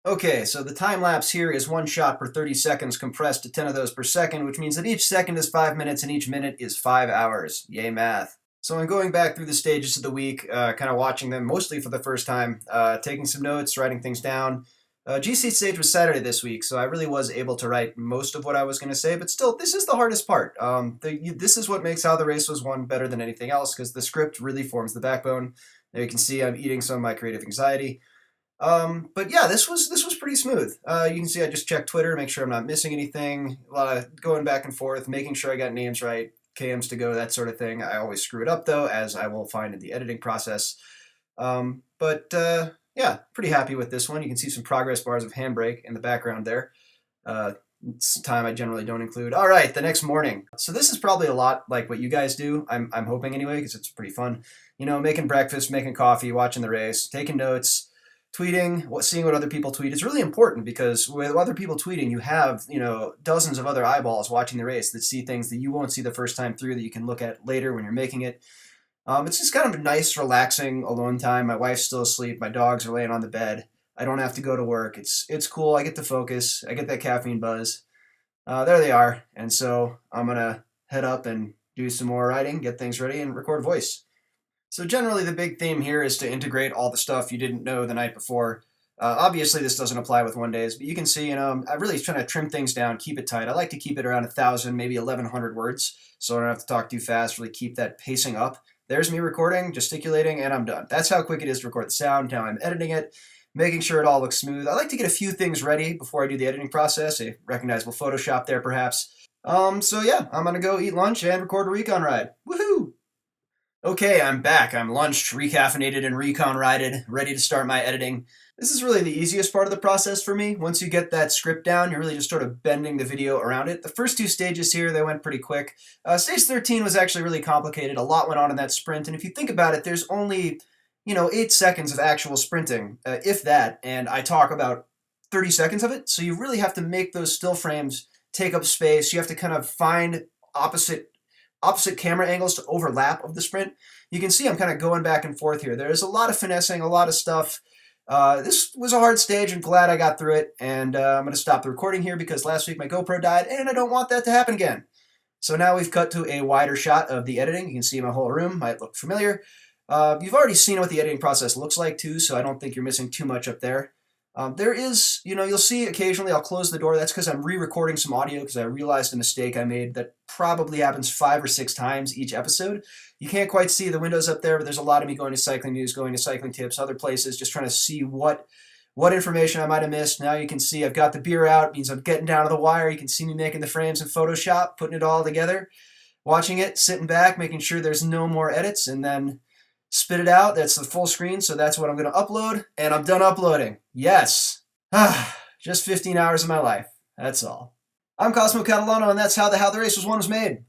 Okay, so the time lapse here is one shot per 30 seconds compressed to 10 of those per second, which means that each second is 5 minutes and each minute is 5 hours. Yay, math. So I'm going back through the stages of the week, kind of watching them mostly for the first time, taking some notes, writing things down. GC stage was Saturday this week, so I really was able to write most of what I was going to say, but still, this is the hardest part. This is what makes How the Race Was Won better than anything else, because the script really forms the backbone. There you can see I'm eating some of my creative anxiety. But yeah, this was pretty smooth. You can see I just checked Twitter, make sure I'm not missing anything. A lot of going back and forth, making sure I got names right, KMs to go, that sort of thing. I always screw it up though, as I will find in the editing process. But yeah, pretty happy with this one. You can see some progress bars of Handbrake in the background there. It's time I generally don't include. All right, the next morning. So this is probably a lot like what you guys do. I'm hoping anyway, because it's pretty fun. You know, making breakfast, making coffee, watching the race, taking notes, tweeting, seeing what other people tweet. It's really important because with other people tweeting, you have, dozens of other eyeballs watching the race that see things that you won't see the first time through that you can look at later when you're making it. It's just kind of a nice, relaxing, alone time. My wife's still asleep. My dogs are laying on the bed. I don't have to go to work. It's cool. I get to focus. I get that caffeine buzz. There they are. And so I'm gonna head up and do some more writing, get things ready, and record voice. So generally, the big theme here is to integrate all the stuff you didn't know the night before. Obviously, this doesn't apply with one days, but you can see, I'm really trying to trim things down, keep it tight. I like to keep it around 1,000, maybe 1,100 words, so I don't have to talk too fast. Really keep that pacing up. There's me recording, gesticulating, and I'm done. That's how quick it is to record the sound. Now I'm editing it, making sure it all looks smooth. I like to get a few things ready before I do the editing process. A recognizable Photoshop there, perhaps. So yeah, I'm gonna go eat lunch and record a recon ride. Woohoo! Okay, I'm back. I'm lunched, recaffeinated, and recon rided, ready to start my editing. This is really the easiest part of the process for me. Once you get that script down, you're really just sort of bending the video around it. The first two stages here, they went pretty quick. Stage 13 was actually really complicated. A lot went on in that sprint, and if you think about it, there's only, 8 seconds of actual sprinting, if that, and I talk about 30 seconds of it, so you really have to make those still frames take up space. You have to kind of find opposite camera angles to overlap of the sprint. You can see I'm kind of going back and forth here. There's a lot of finessing, a lot of stuff. This was a hard stage. I'm glad I got through it, and I'm going to stop the recording here because last week my GoPro died, and I don't want that to happen again. So now we've cut to a wider shot of the editing. You can see my whole room. Might look familiar. You've already seen what the editing process looks like too, so I don't think you're missing too much up there. There is, you'll see occasionally I'll close the door. That's because I'm re-recording some audio because I realized a mistake I made that probably happens 5 or 6 times each episode. You can't quite see the windows up there, but there's a lot of me going to Cycling News, going to Cycling Tips, other places, just trying to see what information I might have missed. Now you can see I've got the beer out. It means I'm getting down to the wire. You can see me making the frames in Photoshop, putting it all together, watching it, sitting back, making sure there's no more edits, and then spit it out. That's the full screen, so that's what I'm going to upload, and I'm done uploading. Yes. Just 15 hours of my life. That's all. I'm Cosmo Catalano, and that's how the Race Was Won was made.